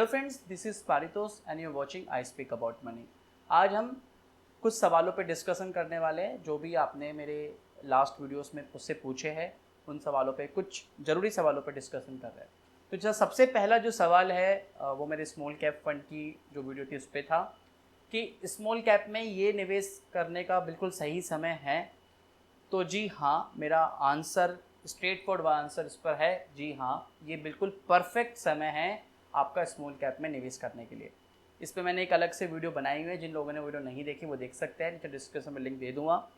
Friends, this is Paritosh and you watching I speak about money. आज हम कुछ सवालों पे डिस्कशन करने वाले हैं जो भी आपने मेरे लास्ट वीडियोस में मुझसे पूछे हैं। उन सवालों पे, कुछ ज़रूरी सवालों पे डिस्कशन कर रहे हैं। तो जो सबसे पहला जो सवाल है वो मेरे स्मॉल कैप फंड की जो वीडियो थी उस पर था कि स्मॉल कैप में ये निवेश करने का बिल्कुल सही समय है। तो जी हाँ, मेरा आंसर स्ट्रेट फॉरवर्ड आंसर इस पर है, जी हाँ, ये बिल्कुल परफेक्ट समय है आपका स्मॉल कैप में निवेश करने के लिए। इस पर मैंने एक अलग से वीडियो बनाई हुई है, जिन लोगों ने वीडियो नहीं देखी वो देख सकते हैं, नीचे डिस्क्रिप्शन में लिंक दे दूँगा।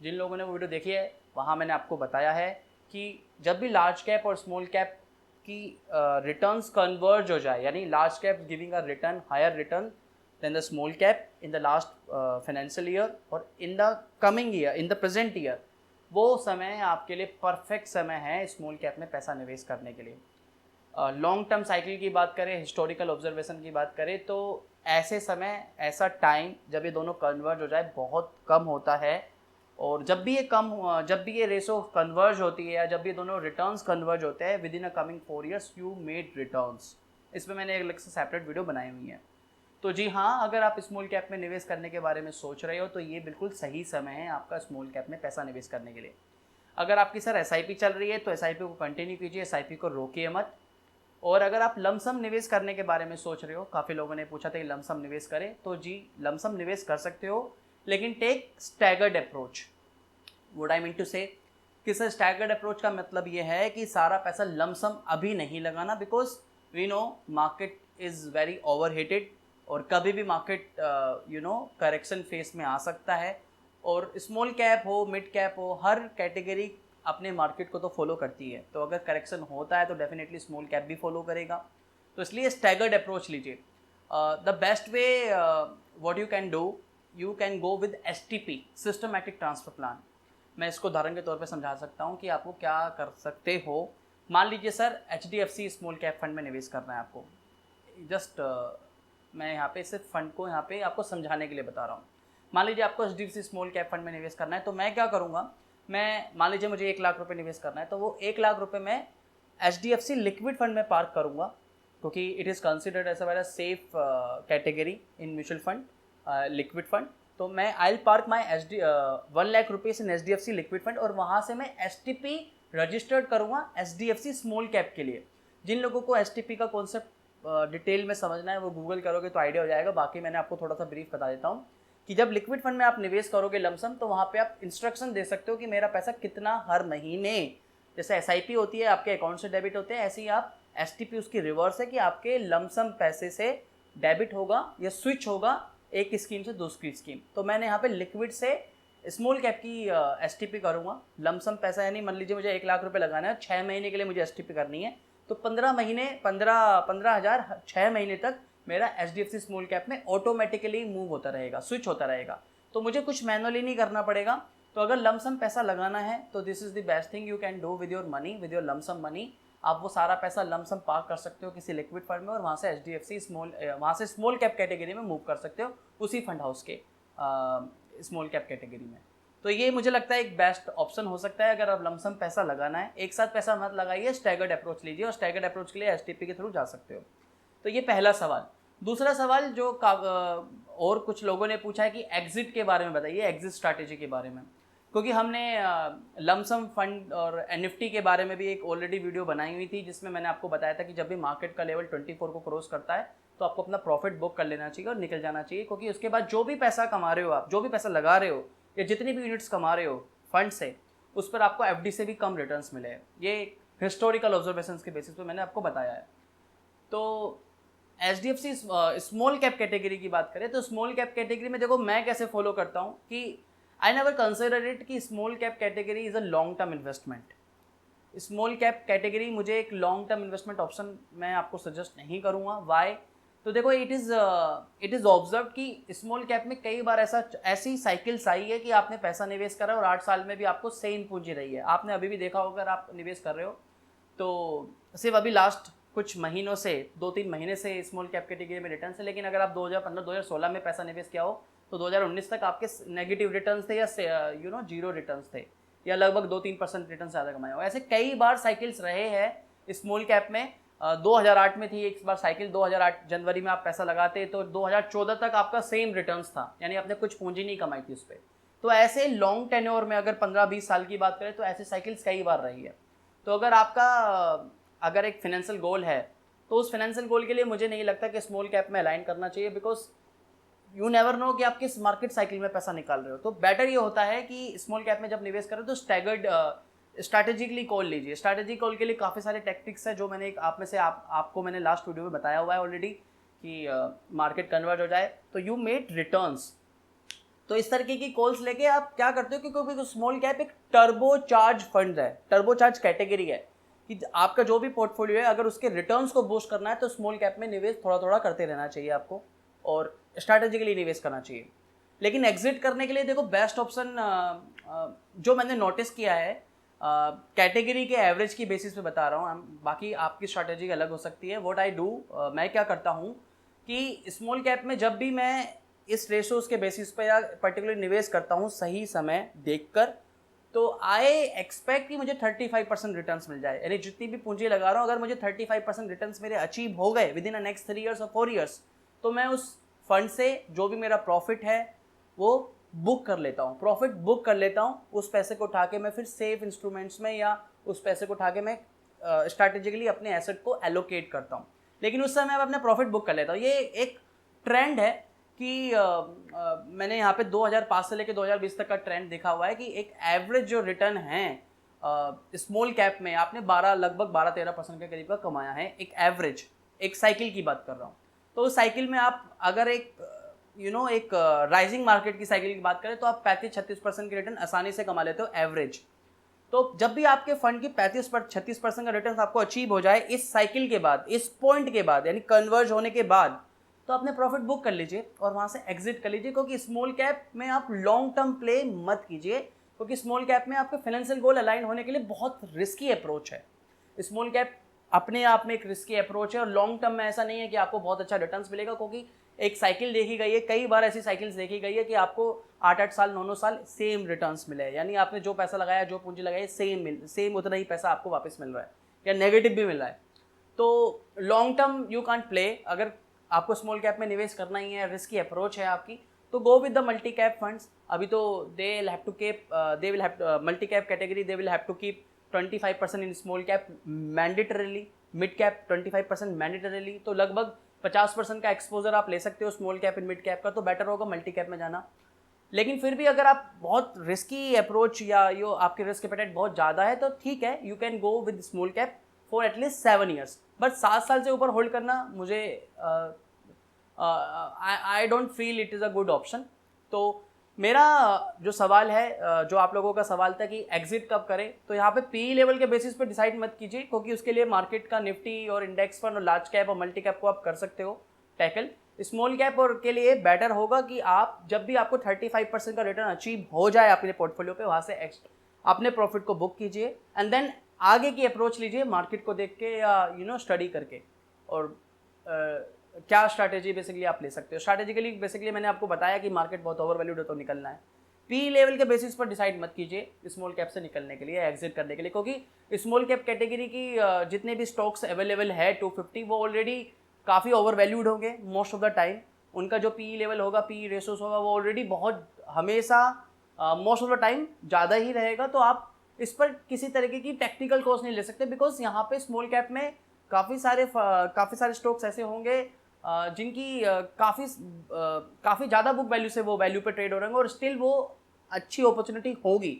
जिन लोगों ने वो वीडियो देखी है वहाँ मैंने आपको बताया है कि जब भी लार्ज कैप और स्मॉल कैप की रिटर्न्स कन्वर्ज हो जाए, यानी large cap giving a return higher return than the small cap in the last financial year और in the coming year, in the present year, वो समय आपके लिए परफेक्ट समय है स्मॉल कैप में पैसा निवेश करने के लिए। लॉन्ग टर्म साइकिल की बात करें, हिस्टोरिकल ऑब्जर्वेशन की बात करें, तो ऐसे समय, ऐसा टाइम जब ये दोनों कन्वर्ज हो जाए बहुत कम होता है। और जब भी ये रेशो कन्वर्ज होती है या जब भी दोनों रिटर्न्स कन्वर्ज होते हैं with in a coming 4 years you made returns. इसमें मैंने एक अलग से सेपरेट वीडियो बनाई हुई है। तो जी हाँ, अगर आप स्मॉल कैप में निवेश करने के बारे में सोच रहे हो तो ये बिल्कुल सही समय है आपका स्मॉल कैप में पैसा निवेश करने के लिए। अगर आपकी सर एसआईपी चल रही है तो एसआईपी को कंटिन्यू कीजिए, एसआईपी को रोकिए मत। और अगर आप लमसम निवेश करने के बारे में सोच रहे हो, काफ़ी लोगों ने पूछा था कि लमसम निवेश करें, तो जी लमसम निवेश कर सकते हो, लेकिन take staggered approach. What I mean to say कि सर स्टैगर्ड अप्रोच का मतलब ये है कि सारा पैसा लमसम अभी नहीं लगाना, because we know market is very overheated और कभी भी मार्केट करेक्शन फेस में आ सकता है। और स्मॉल कैप हो, मिड कैप हो, हर कैटेगरी अपने मार्केट को तो फॉलो करती है। तो अगर करेक्शन होता है तो डेफिनेटली स्मॉल कैप भी फॉलो करेगा। तो इसलिए स्टैगर्ड अप्रोच लीजिए। The best way what you can do, you can go with STP, systematic transfer plan. मैं इसको उदाहरण के तौर पे समझा सकता हूँ कि आपको क्या कर सकते हो। मान लीजिए sir HDFC small cap fund में निवेश करना है आपको। जस्ट मैं यहाँ पे सिर्फ फंड को यहाँ पे आपको समझाने के लिए बता रहा हूँ। मान लीजिए आपको HDFC स्मॉल कैप फंड में निवेश करना है, तो मैं क्या करूँगा, मैं मान लीजिए मुझे 1 लाख रुपए निवेश करना है, तो वो 1 लाख रुपए मैं HDFC लिक्विड फंड में पार्क करूँगा, क्योंकि it is considered as a very safe category in mutual fund, liquid fund. तो मैं I will park my 1 lakh rupees इन HDFC लिक्विड फंड और वहाँ से मैं STP रजिस्टर्ड करूँगा HDFC स्मॉल कैप के लिए। जिन लोगों को STP का कॉन्सेप्ट डिटेल में समझना है वो गूगल करोगे तो आइडिया हो जाएगा। बाकी मैंने आपको थोड़ा सा ब्रीफ बता देता हूँ कि जब लिक्विड फंड में आप निवेश करोगे लमसम, तो वहाँ पे आप इंस्ट्रक्शन दे सकते हो कि मेरा पैसा कितना हर महीने, जैसे SIP होती है आपके अकाउंट से डेबिट होते हैं, ऐसे ही आप STP उसकी रिवर्स है कि आपके लमसम पैसे से डेबिट होगा या स्विच होगा एक स्कीम से दूसरी स्कीम। तो मैंने यहाँ पे लिक्विड से स्मॉल कैप की STP करूँगा। लमसम पैसा यानी मान लीजिए मुझे 1 लाख रुपए लगाना है, 6 महीने के लिए मुझे STP करनी है, तो 15,000 6 महीने तक मेरा HDFC स्मॉल कैप में ऑटोमेटिकली मूव होता रहेगा, स्विच होता रहेगा। तो मुझे कुछ मैनुअली नहीं करना पड़ेगा। तो अगर लमसम पैसा लगाना है तो this is the best thing you can do with your money, with your lump sum money. आप वो सारा पैसा लमसम पार्क कर सकते हो किसी लिक्विड फंड में और वहाँ से HDFC वहाँ से स्मॉल कैप कैटेगरी में मूव कर सकते हो, उसी फंड हाउस के स्मॉल कैप कैटेगरी में। तो ये मुझे लगता है एक बेस्ट ऑप्शन हो सकता है अगर आप लमसम पैसा लगाना है। एक साथ पैसा मत लगाइए, स्टैगर्ड अप्रोच लीजिए और स्टैगर्ड अप्रोच के लिए STP के थ्रू जा सकते हो। तो ये पहला सवाल। दूसरा सवाल जो और कुछ लोगों ने पूछा है कि एग्जिट के बारे में बताइए, एग्जिट स्ट्रैटेजी के बारे में, क्योंकि हमने लमसम फंड और NFT के बारे में भी एक ऑलरेडी वीडियो बनाई हुई थी जिसमें मैंने आपको बताया था कि जब भी मार्केट का लेवल 24 को क्रॉस करता है तो आपको अपना प्रॉफिट बुक कर लेना चाहिए और निकल जाना चाहिए, क्योंकि उसके बाद जो भी पैसा कमा रहे हो आप, जो भी पैसा लगा रहे हो या जितनी भी यूनिट्स कमा रहे हो फंड से, उस पर आपको FD से भी कम रिटर्न्स मिले हैं। ये हिस्टोरिकल ऑब्जर्वेशंस के बेसिस पे मैंने आपको बताया है। तो HDFC स्मॉल कैप कैटेगरी की बात करें तो स्मॉल कैप कैटेगरी में देखो मैं कैसे फॉलो करता हूँ कि आई नेवर कंसिडर इट कि small cap category is a long term investment. Small cap category मुझे एक लॉन्ग टर्म इन्वेस्टमेंट ऑप्शन मैं आपको सजेस्ट नहीं करूँगा। वाई? तो देखो इट इज़ ऑब्जर्व कि स्मॉल कैप में कई बार ऐसी साइकिल्स आई है कि आपने पैसा निवेश करा और 8 साल में भी आपको सेम पूंजी रही है। आपने अभी भी देखा होगा, अगर आप निवेश कर रहे हो तो सिर्फ अभी लास्ट कुछ महीनों से, 2-3 महीने से स्मॉल कैप कैटेगरी में रिटर्न है, लेकिन अगर आप 2015-2016 में पैसा निवेश किया हो तो 2019 तक आपके नेगेटिव रिटर्न थे या जीरो रिटर्न थे या लगभग 2-3% रिटर्न ज़्यादा कमाए हो। ऐसे कई बार साइकिल्स रहे हैं स्मॉल कैप में। 2008 में थी एक बार साइकिल, 2008 जनवरी में आप पैसा लगाते तो 2014 तक आपका सेम रिटर्न्स था, यानी आपने कुछ पूंजी नहीं कमाई थी उस पर। तो ऐसे लॉन्ग टेन्योर में अगर 15-20 साल की बात करें तो ऐसे साइकिल्स कई बार रही है। तो अगर आपका अगर एक फाइनेंशियल गोल है तो उस फाइनेंशियल गोल के लिए मुझे नहीं लगता कि स्मॉल कैप में अलाइन करना चाहिए, बिकॉज यू नेवर नो कि आप किस मार्केट साइकिल में पैसा निकाल रहे हो। तो बेटर ये होता है कि स्मॉल कैप में जब निवेश करें तो स्टैगर्ड स्ट्रैटेजिकली कॉल लीजिए। स्ट्रैटेजी कॉल के लिए काफ़ी सारे टेक्टिक्स है जो मैंने आप में से आपको मैंने लास्ट वीडियो में बताया हुआ है ऑलरेडी कि मार्केट कन्वर्ट हो जाए तो यू मेड रिटर्न्स। तो इस तरीके की कॉल्स लेके आप क्या करते हो, क्योंकि स्मॉल कैप एक टर्बो चार्ज फंड है, टर्बो चार्ज कैटेगरी है कि आपका जो भी पोर्टफोलियो है अगर उसके रिटर्न्स को बूस्ट करना है तो स्मॉल कैप में निवेश थोड़ा थोड़ा करते रहना चाहिए आपको और स्ट्रैटेजिकली निवेश करना चाहिए। लेकिन एग्जिट करने के लिए देखो बेस्ट ऑप्शन जो मैंने नोटिस किया है, कैटेगरी के एवरेज की बेसिस पे बता रहा हूँ, बाकी आपकी स्ट्रैटेजी अलग हो सकती है। व्हाट आई डू, मैं क्या करता हूँ कि स्मॉल कैप में जब भी मैं इस रेशोज के बेसिस पे या पर्टिकुलर निवेश करता हूँ सही समय देखकर, तो आई एक्सपेक्ट कि मुझे 35% रिटर्न्स मिल जाए। यानी जितनी भी पूंजी लगा रहा हूँ अगर मुझे 35% रिटर्न्स मेरे अचीव हो गए विद इन नेक्स्ट 3 ईयर्स और 4 ईयर्स, तो मैं उस फंड से जो भी मेरा प्रॉफिट है वो बुक कर लेता हूँ, प्रॉफिट बुक कर लेता हूँ। उस पैसे को उठा के मैं फिर सेफ इंस्ट्रूमेंट्स में या उस पैसे को उठा के मैं स्ट्रैटेजिकली अपने एसेट को एलोकेट करता हूँ, लेकिन उस समय मैं अपने प्रॉफिट बुक कर लेता हूँ। ये एक ट्रेंड है कि मैंने यहाँ पे 2005 से लेकर 2020 तक का ट्रेंड देखा हुआ है कि एक एवरेज जो रिटर्न है स्मॉल कैप में आपने लगभग 12-13% के करीब का कमाया है, एक एवरेज, एक साइकिल की बात कर रहा हूँ। तो उस साइकिल में आप अगर एक एक राइजिंग मार्केट की साइकिल की बात करें तो आप 35-36% की रिटर्न आसानी से कमा लेते हो एवरेज। तो जब भी आपके फंड की 35-36% का रिटर्न आपको अचीव हो जाए इस साइकिल के बाद, इस पॉइंट के बाद, यानी कन्वर्ज होने के बाद, तो अपने प्रॉफिट बुक कर लीजिए और वहां से एग्जिट कर लीजिए। क्योंकि स्मॉल कैप में आप लॉन्ग टर्म प्ले मत कीजिए, क्योंकि स्मॉल कैप में आपके फाइनेंशियल गोल अलाइन होने के लिए बहुत रिस्की अप्रोच है। स्मॉल कैप अपने आप में एक रिस्की अप्रोच है और लॉन्ग टर्म में ऐसा नहीं है कि आपको बहुत अच्छा रिटर्न्स मिलेगा, क्योंकि एक साइकिल देखी गई है, कई बार ऐसी साइकिल्स देखी गई है कि आपको 8-8 साल 9-9 साल सेम रिटर्न्स मिले, यानी आपने जो पैसा लगाया, जो पूंजी लगाई, सेम उतना ही पैसा आपको वापस मिल रहा है या नेगेटिव भी मिल रहा है। तो long term you can't play. अगर आपको स्मॉल कैप में निवेश करना ही है, रिस्की अप्रोच है आपकी, तो go with the multi cap funds. अभी तो they will have multi cap category, they will have to keep 25% in small cap mandatorily, mid cap 25% mandatorily. तो लगभग 50% का एक्सपोजर आप ले सकते हो small cap in mid cap का, तो बेटर होगा मल्टी कैप में जाना। लेकिन फिर भी अगर आप बहुत रिस्की अप्रोच या यो आपके रिस्क एपेटाइट बहुत ज़्यादा है तो ठीक है, you can go with small cap for at least 7 years. But 7 साल से ऊपर होल्ड करना मुझे I don't feel it is a good option. तो मेरा जो सवाल है, जो आप लोगों का सवाल था कि एग्जिट कब करें, तो यहाँ पे पी लेवल के बेसिस पे डिसाइड मत कीजिए, क्योंकि उसके लिए मार्केट का निफ्टी और इंडेक्स फंड और लार्ज कैप और मल्टी कैप को आप कर सकते हो टैकल। स्मॉल कैप और के लिए बेटर होगा कि आप जब भी आपको 35% का रिटर्न अचीव हो जाए अपने पोर्टफोलियो पे, वहाँ से अपने प्रॉफिट को बुक कीजिए एंड देन आगे की अप्रोच लीजिए मार्केट को देख के या स्टडी करके। और क्या स्ट्रैटेजी बेसिकली आप ले सकते हो। स्ट्रैटेजिकली बेसिकली मैंने आपको बताया कि मार्केट बहुत ओवर वैल्यूड है तो निकलना है। पी लेवल के बेसिस पर डिसाइड मत कीजिए स्मॉल कैप से निकलने के लिए, एग्जिट करने के लिए, क्योंकि स्मॉल कैप कैटेगरी की जितने भी स्टॉक्स अवेलेबल है 250, वो ऑलरेडी काफ़ी ओवर वैल्यूड होंगे मोस्ट ऑफ द टाइम। उनका जो पी लेवल होगा, पी रेशोस होगा, वो ऑलरेडी बहुत हमेशा मोस्ट ऑफ द टाइम ज़्यादा ही रहेगा। तो आप इस पर किसी तरीके की टेक्निकल कॉस्ट नहीं ले सकते, बिकॉज यहाँ पे स्मॉल कैप में काफ़ी सारे स्टॉक्स ऐसे होंगे जिनकी काफ़ी ज़्यादा बुक वैल्यू से वो वैल्यू पे ट्रेड हो रहे होंगे और स्टिल वो अच्छी अपॉर्चुनिटी होगी।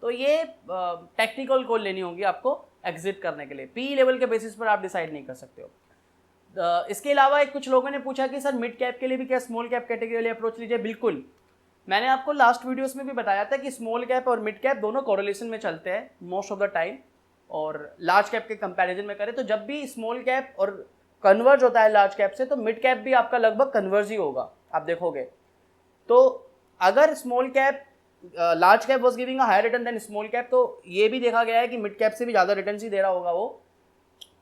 तो ये टेक्निकल कॉल लेनी होगी आपको एग्जिट करने के लिए। पी लेवल के बेसिस पर आप डिसाइड नहीं कर सकते हो। इसके अलावा कुछ लोगों ने पूछा कि सर मिड कैप के लिए भी क्या स्मॉल कैप कैटेगरी वाली अप्रोच लीजिए। बिल्कुल, मैंने आपको लास्ट वीडियोस में भी बताया था कि स्मॉल कैप और मिड कैप दोनों कोरिलेशन में चलते हैं मोस्ट ऑफ द टाइम, और लार्ज कैप के कंपैरिजन में करें तो जब भी स्मॉल कैप और कन्वर्ज होता है लार्ज कैप से, तो मिड कैप भी आपका लगभग कन्वर्ज ही होगा, आप देखोगे। तो अगर small cap large cap was giving a higher return than small cap, तो ये भी देखा गया है कि मिड कैप से भी ज़्यादा रिटर्न ही दे रहा होगा वो।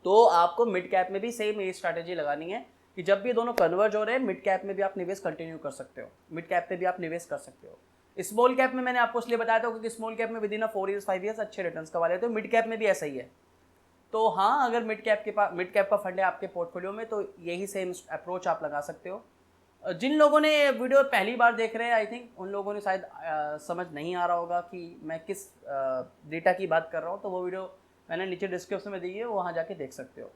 तो आपको मिड कैप में भी सेम ये स्ट्रैटेजी लगानी है कि जब भी दोनों कन्वर्ज हो रहे हैं, मिड कैप में भी आप निवेश कंटिन्यू कर सकते हो, मिड कैप पे भी आप निवेश कर सकते हो। स्मॉल कैप में मैंने आपको इसलिए बताया था क्योंकि स्मॉल कैप में विद इन 4 ईयर्स 5 ईयर्स अच्छे रिटर्न्स कमा लेते हो। मिड कैप में भी ऐसा ही है। तो हाँ, अगर मिड कैप का फंड है आपके पोर्टफोलियो में तो यही सेम अप्रोच आप लगा सकते हो। जिन लोगों ने वीडियो पहली बार देख रहे हैं, आई थिंक उन लोगों ने शायद समझ नहीं आ रहा होगा कि मैं किस डेटा की बात कर रहा हूँ, तो वो वीडियो मैंने नीचे डिस्क्रिप्शन में दी है, वहाँ जाके देख सकते हो।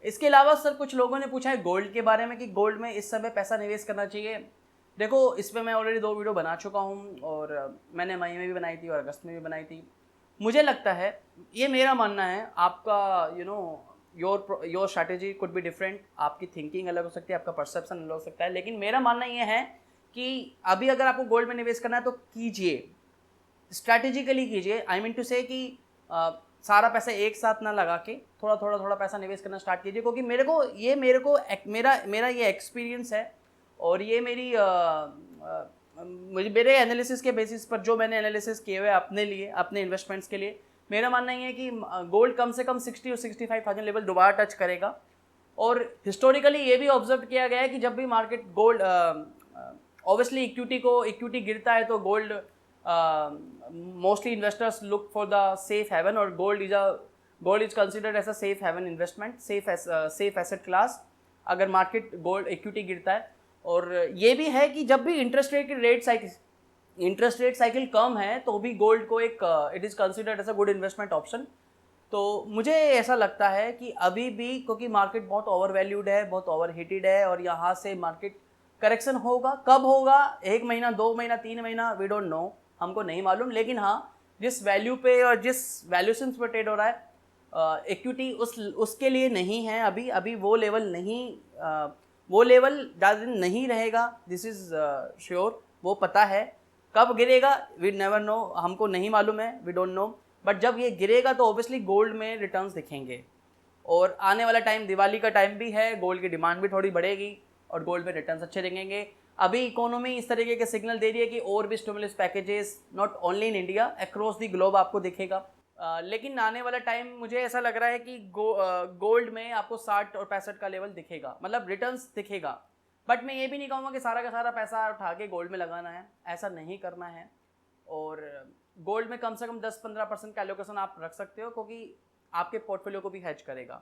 इसके अलावा सर कुछ लोगों ने पूछा है गोल्ड के बारे में कि गोल्ड में इस समय पैसा निवेश करना चाहिए। देखो, इस पर मैं ऑलरेडी 2 वीडियो बना चुका हूँ, और मैंने मई में भी बनाई थी और अगस्त में भी बनाई थी। मुझे लगता है, ये मेरा मानना है, आपका your strategy could be different, आपकी थिंकिंग अलग हो सकती है, आपका परसेप्शन अलग हो सकता है, लेकिन मेरा मानना ये है कि अभी अगर आपको गोल्ड में निवेश करना है तो कीजिए, स्ट्रैटेजिकली कीजिए। आई मीन टू से कि सारा पैसा एक साथ ना लगा के थोड़ा पैसा निवेश करना स्टार्ट कीजिए, क्योंकि मेरा ये एक्सपीरियंस है, और ये मेरे एनालिसिस के बेसिस पर जो मैंने एनालिसिस किए हुए अपने लिए, अपने इन्वेस्टमेंट्स के लिए, मेरा मानना ये है कि गोल्ड कम से कम 60 और 65,000 लेवल दोबारा टच करेगा। और हिस्टोरिकली ये भी ऑब्जर्व किया गया है कि जब भी मार्केट गोल्ड, ऑब्वियसली इक्विटी गिरता है तो gold, mostly investors look for the safe haven, और gold is considered as a safe haven investment, safe asset class अगर मार्केट गोल्ड इक्विटी गिरता है। और ये भी है कि जब भी इंटरेस्ट रेट साइकिल कम है तो भी गोल्ड को एक it is considered as a good investment option. तो मुझे ऐसा लगता है कि अभी भी, क्योंकि मार्केट बहुत ओवर वैल्यूड है, बहुत ओवर हीटेड है, और यहाँ से मार्केट करेक्शन होगा, कब होगा, 1 महीना, 2 महीना, 3 महीना, वी डोंट नो, हमको नहीं मालूम। लेकिन हाँ, जिस वैल्यू पे और जिस वैल्यूशन पे ट्रेड हो रहा है, इक्विटी उसके लिए नहीं है अभी वो लेवल नहीं, वो लेवल ज़्यादा दिन नहीं रहेगा, दिस इज़ श्योर। वो पता है कब गिरेगा, वी नेवर नो, हमको नहीं मालूम है, वी डोंट नो। बट जब ये गिरेगा तो ऑब्वियसली गोल्ड में रिटर्न्स दिखेंगे, और आने वाला टाइम दिवाली का टाइम भी है, गोल्ड की डिमांड भी थोड़ी बढ़ेगी और गोल्ड में रिटर्न्स अच्छे दिखेंगे। अभी इकोनॉमी इस तरीके के सिग्नल दे रही है कि और भी stimulus packages not only in India, across the globe आपको दिखेगा। लेकिन आने वाला टाइम मुझे ऐसा लग रहा है कि गोल्ड में आपको 60 और 65 का लेवल दिखेगा, मतलब रिटर्न्स दिखेगा। बट मैं ये भी नहीं कहूँगा कि सारा का सारा पैसा उठा के गोल्ड में लगाना है, ऐसा नहीं करना है। और गोल्ड में कम से कम 10-15% का एलोकेशन आप रख सकते हो, क्योंकि आपके पोर्टफोलियो को भी हैज करेगा,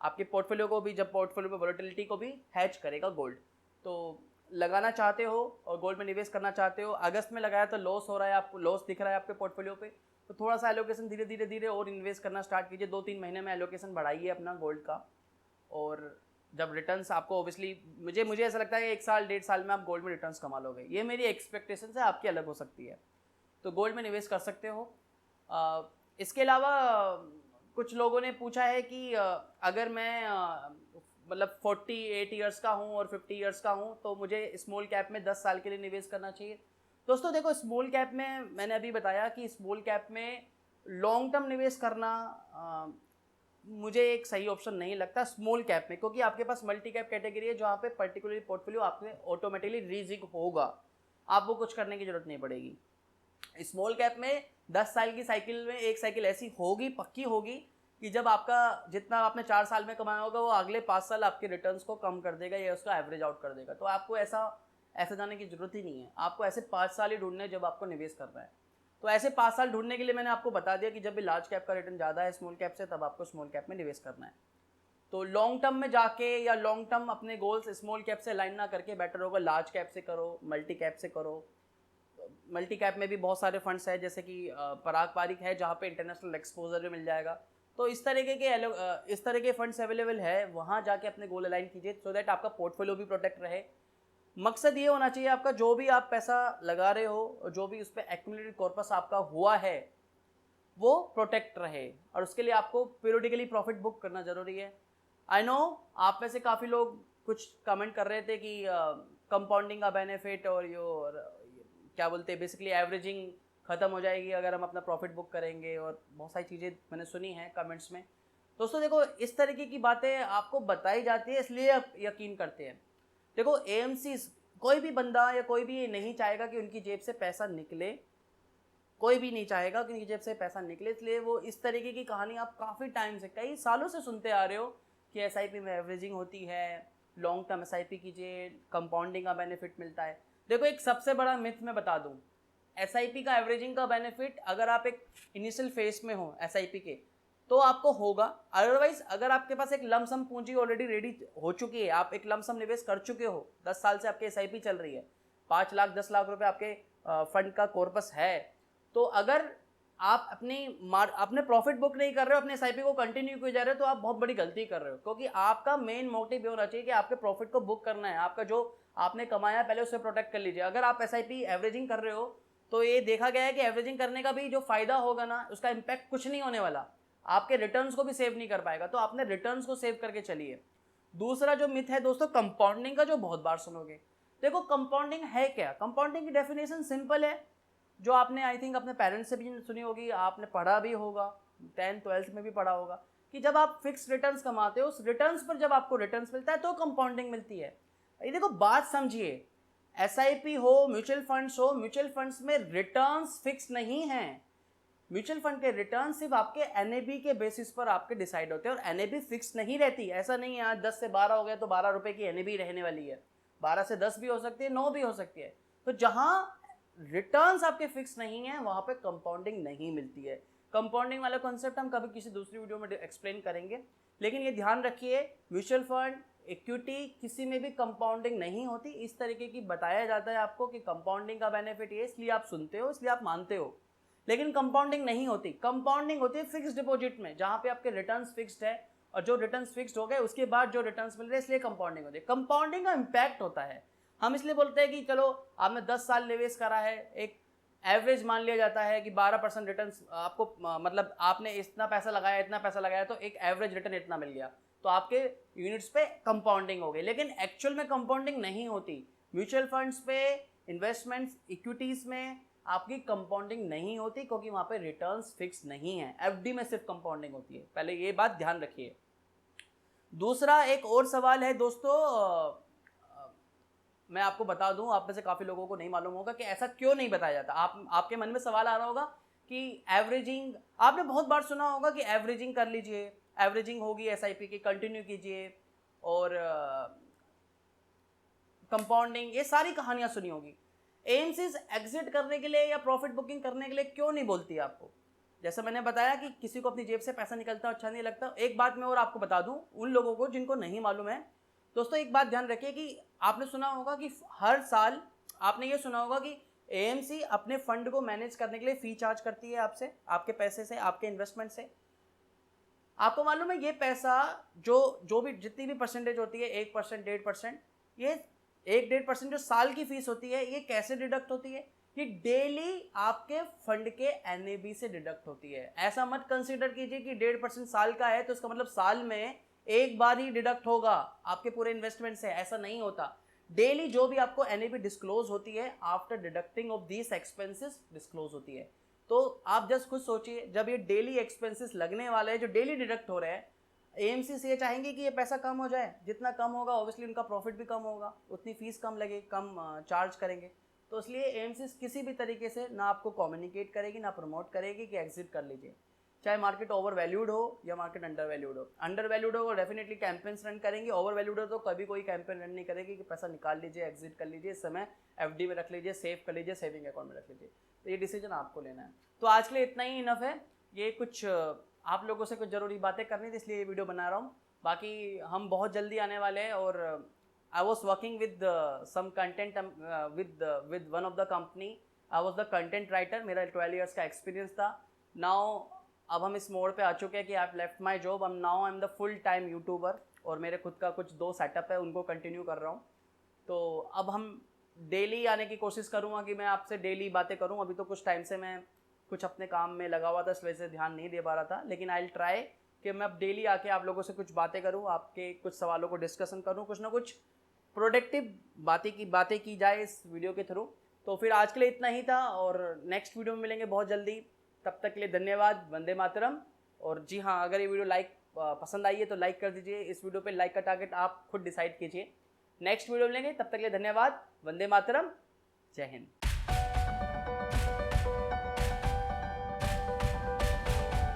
आपके पोर्टफोलियो को भी, जब पोर्टफोलियो में वोलेटिलिटी को भी हैज करेगा गोल्ड। तो लगाना चाहते हो और गोल्ड में निवेश करना चाहते हो, अगस्त में लगाया तो लॉस हो रहा है, आपको लॉस दिख रहा है आपके पोर्टफोलियो पे, तो थोड़ा सा एलोकेशन धीरे धीरे और इन्वेस्ट करना स्टार्ट कीजिए। 2-3 महीने में एलोकेशन बढ़ाइए अपना गोल्ड का, और जब रिटर्न्स आपको ऑब्वियसली, मुझे ऐसा लगता है कि 1 साल 1.5 साल में आप गोल्ड में रिटर्न्स कमा लोगे, ये मेरी एक्सपेक्टेशन है, आपकी अलग हो सकती है। तो गोल्ड में निवेश कर सकते हो। इसके अलावा कुछ लोगों ने पूछा है कि अगर मैं मतलब 48 ईयर्स का हूँ और 50 ईयर्स का हूँ तो मुझे स्मॉल कैप में 10 साल के लिए निवेश करना चाहिए। दोस्तों देखो, स्मॉल कैप में मैंने अभी बताया कि स्मॉल कैप में लॉन्ग टर्म निवेश करना मुझे एक सही ऑप्शन नहीं लगता स्मॉल कैप में, क्योंकि आपके पास मल्टी कैप कैटेगरी है जहाँ पे पर्टिकुलरली पोर्टफोलियो आपने ऑटोमेटिकली रीजिग होगा, आप वो कुछ करने की जरूरत नहीं पड़ेगी। स्मॉल कैप में 10 साल की साइकिल में एक साइकिल ऐसी होगी, पक्की होगी, कि जब आपका जितना आपने 4 साल में कमाया होगा वो अगले 5 साल आपके रिटर्न्स को कम कर देगा या उसका एवरेज आउट कर देगा। तो आपको ऐसा जाने की जरूरत ही नहीं है, आपको ऐसे 5 साल ही ढूंढने जब आपको निवेश करना है। तो ऐसे 5 साल ढूंढने के लिए मैंने आपको बता दिया कि जब भी लार्ज कैप का रिटर्न ज़्यादा है स्मॉल कैप से, तब आपको स्मॉल कैप में निवेश करना है। तो लॉन्ग टर्म में जाके या लॉन्ग टर्म अपने गोल्स स्मॉल कैप से अलाइन ना करके बेटर होगा लार्ज कैप से करो, मल्टी कैप से करो। मल्टी कैप में भी बहुत सारे फंड्स हैं, जैसे कि पराग पारिक है जहाँ पे इंटरनेशनल एक्सपोजर भी मिल जाएगा। तो इस तरह के फंड्स अवेलेबल है, वहाँ जाके अपने गोल अलाइन कीजिए, सो दैट आपका पोर्टफोलियो भी प्रोटेक्ट रहे। मकसद ये होना चाहिए आपका, जो भी आप पैसा लगा रहे हो, जो भी उस पर एक्यूमुलेटेड कॉर्पस आपका हुआ है वो प्रोटेक्ट रहे, और उसके लिए आपको पीरियडिकली प्रॉफिट बुक करना जरूरी है। आई नो आप में से काफ़ी लोग कुछ कमेंट कर रहे थे कि कंपाउंडिंग का बेनिफिट और क्या बोलते हैं, बेसिकली एवरेजिंग ख़त्म हो जाएगी अगर हम अपना प्रॉफिट बुक करेंगे, और बहुत सारी चीज़ें मैंने सुनी हैं कमेंट्स में। दोस्तों देखो, इस तरीके की बातें आपको बताई जाती है इसलिए आप यकीन करते हैं। देखो एएमसी, कोई भी बंदा या कोई भी नहीं चाहेगा कि उनकी जेब से पैसा निकले, कोई भी नहीं चाहेगा कि उनकी जेब से पैसा निकले, इसलिए वो इस तरीके की कहानी आप काफ़ी टाइम से, कई सालों से सुनते आ रहे हो कि एसआईपी में एवरेजिंग होती है, लॉन्ग टर्म एसआईपी कीजिए, कंपाउंडिंग का बेनिफिट मिलता है। देखो एक सबसे बड़ा मिथ मैं बता दूं, एसआईपी का एवरेजिंग का बेनिफिट अगर आप एक इनिशियल फेज में हो एसआईपी के, तो आपको होगा। अदरवाइज अगर आपके पास एक लमसम पूंजी ऑलरेडी रेडी हो चुकी है, आप एक लमसम निवेश कर चुके हो, 10 साल से आपके एसआईपी चल रही है, 5 लाख 10 लाख रुपए आपके फंड का कॉर्पस है, तो अगर आप अपने प्रॉफिट बुक नहीं कर रहे हो, अपने एसआईपी को कंटिन्यू किए जा रहे हो, तो आप बहुत बड़ी गलती कर रहे हो। क्योंकि आपका मेन मोटिव ये होना चाहिए कि आपके प्रॉफिट को बुक करना है, आपका जो आपने कमाया पहले उसे प्रोटेक्ट कर लीजिए। अगर आप एसआईपी एवरेजिंग कर रहे हो तो ये देखा गया है कि एवरेजिंग करने का भी जो फायदा होगा ना, उसका इंपैक्ट कुछ नहीं होने वाला, आपके रिटर्न्स को भी सेव नहीं कर पाएगा। तो आपने रिटर्न्स को सेव करके चलिए। दूसरा जो मिथ है दोस्तों कंपाउंडिंग का, जो बहुत बार सुनोगे, देखो कंपाउंडिंग है क्या? कंपाउंडिंग की डेफिनेशन सिंपल है, जो आपने आई थिंक अपने पेरेंट्स से भी सुनी होगी, आपने पढ़ा भी होगा, 10th 12th में भी पढ़ा होगा, कि जब आप फिक्स रिटर्न्स कमाते हो, उस रिटर्न्स पर जब आपको रिटर्न्स मिलता है तो कंपाउंडिंग मिलती है। ये देखो बात समझिए, एसआईपी हो, म्यूचुअल फंड्स हो, म्यूचुअल फंड्स में रिटर्न्स फिक्स नहीं है। म्यूचुअल फंड के रिटर्न सिर्फ आपके एनएबी के बेसिस पर आपके डिसाइड होते हैं, और एनएबी फिक्स नहीं रहती। ऐसा नहीं है आज 10 से 12 हो गया तो 12 रुपए की एनएबी रहने वाली है, 12 से 10 भी हो सकती है, 9 भी हो सकती है। तो जहां रिटर्न्स आपके फिक्स नहीं है वहां पे कंपाउंडिंग नहीं मिलती है। कंपाउंडिंग वाला कॉन्सेप्ट हम कभी किसी दूसरी वीडियो में एक्सप्लेन करेंगे, लेकिन ये ध्यान रखिए, म्यूचुअल फंड, इक्विटी, किसी में भी कंपाउंडिंग नहीं होती। इस तरीके की बताया जाता है आपको कि कंपाउंडिंग का बेनिफिट ये, इसलिए आप सुनते हो, इसलिए आप मानते हो, लेकिन कंपाउंडिंग नहीं होती। कंपाउंडिंग होती है फिक्स्ड डिपॉजिट में, जहां पे आपके रिटर्न्स फिक्स्ड है, और जो रिटर्न्स फिक्स्ड हो गए उसके बाद जो रिटर्न्स मिल रहे हैं, इसलिए कंपाउंडिंग होती है। कंपाउंडिंग का इंपैक्ट होता है, हम इसलिए बोलते हैं कि चलो आपने 10 साल निवेश करा है, एक एवरेज मान लिया जाता है कि 12% रिटर्न आपको, मतलब आपने इतना पैसा लगाया, इतना पैसा लगाया, तो एक एवरेज रिटर्न इतना मिल गया, तो आपके यूनिट्स पे कंपाउंडिंग हो गई। लेकिन एक्चुअल में कंपाउंडिंग नहीं होती। म्यूचुअल फंड्स पे, इन्वेस्टमेंट्स, इक्विटीज में आपकी कंपाउंडिंग नहीं होती, क्योंकि वहां पे रिटर्न्स फिक्स नहीं है। एफडी में सिर्फ कंपाउंडिंग होती है, पहले ये बात ध्यान रखिए। दूसरा एक और सवाल है दोस्तों, मैं आपको बता दूं, आप में से काफ़ी लोगों को नहीं मालूम होगा कि ऐसा क्यों नहीं बताया जाता। आपके मन में सवाल आ रहा होगा कि एवरेजिंग, आपने बहुत बार सुना होगा कि एवरेजिंग कर लीजिए, एवरेजिंग होगी एसआईपी की, कंटिन्यू कीजिए, और कंपाउंडिंग, ये सारी कहानियां सुनी होगी। एएमसीज एग्जिट करने के लिए या प्रॉफिट बुकिंग करने के लिए क्यों नहीं बोलती है आपको? जैसे मैंने बताया कि किसी को अपनी जेब से पैसा निकलता अच्छा नहीं लगता। एक बात मैं और आपको बता दूं उन लोगों को जिनको नहीं मालूम है, दोस्तों एक बात ध्यान रखिए कि आपने सुना होगा कि हर साल, आपने ये सुना होगा कि एएमसी अपने फंड को मैनेज करने के लिए फी चार्ज करती है आपसे, आपके पैसे से, आपके इन्वेस्टमेंट से। आपको मालूम है ये पैसा जो भी जितनी भी परसेंटेज होती है, 1%, 1.5%, ये 1-1.5% जो साल की फीस होती है, ये कैसे डिडक्ट होती है? ये डेली आपके फंड के एनएबी से डिडक्ट होती है। ऐसा मत कंसीडर कीजिए कि 1.5% साल का है तो इसका मतलब साल में एक बार ही डिडक्ट होगा आपके पूरे इन्वेस्टमेंट से, ऐसा नहीं होता। डेली जो भी आपको एनएबी डिस्क्लोज होती है, after deducting of these expenses disclose होती है। तो आप जस्ट खुद सोचिए, जब ये डेली एक्सपेंसेस लगने वाले हैं, जो डेली डिडक्ट हो रहे हैं, एएमसी से ये चाहेंगे कि ये पैसा कम हो जाए। जितना कम होगा ऑब्वियसली उनका प्रॉफिट भी कम होगा, उतनी फीस कम लगे, कम चार्ज करेंगे। तो इसलिए एएमसी किसी भी तरीके से ना आपको कम्युनिकेट करेगी, ना प्रमोट करेगी कि एग्जिट कर लीजिए। चाहे मार्केट ओवर वैल्यूड हो या मार्केट अंडर वैल्यूड हो। अंडर वैल्यूड हो डेफिनेटली कैंपेन्स रन करेंगे, ओवर वैल्यूड हो तो कभी कोई कैंपेन रन नहीं करेगी कि पैसा निकाल लीजिए, एग्जिट कर लीजिए, इस समय एफडी में रख लीजिए, सेव कर लीजिए, सेविंग अकाउंट में रख लीजिए। तो ये डिसीजन आपको लेना है। तो आज के लिए इतना ही इनफ है। ये कुछ आप लोगों से कुछ ज़रूरी बातें करनी थी, इसलिए ये वीडियो बना रहा हूँ। बाकी हम बहुत जल्दी आने वाले हैं, और I was working with some content with one of the company. I was the content writer, मेरा 12 ईयर्स का एक्सपीरियंस था। नाउ अब हम इस मोड पे आ चुके हैं कि I left my job, now I am the full time YouTuber, और मेरे खुद का कुछ 2 सेटअप है, उनको कंटिन्यू कर रहा हूँ। तो अब हम डेली आने की कोशिश करूँगा कि मैं आपसे डेली बातें करूँ। अभी तो कुछ टाइम से मैं कुछ अपने काम में लगा हुआ था, इस वजह से ध्यान नहीं दे पा रहा था, लेकिन आई विल ट्राई कि मैं अब डेली आके आप लोगों से कुछ बातें करूँ, आपके कुछ सवालों को डिस्कशन करूँ, कुछ ना कुछ प्रोडक्टिव बातें की जाए इस वीडियो के थ्रू। तो फिर आज के लिए इतना ही था, और नेक्स्ट वीडियो में मिलेंगे बहुत जल्दी। तब तक के लिए धन्यवाद, वंदे मातरम। और जी हाँ, अगर ये वीडियो पसंद आई है तो लाइक कर दीजिए। इस वीडियो पे लाइक का टारगेट आप खुद डिसाइड कीजिए। नेक्स्ट वीडियो मिलेंगे, तब तक के लिए धन्यवाद, वंदे मातरम, जय हिंद।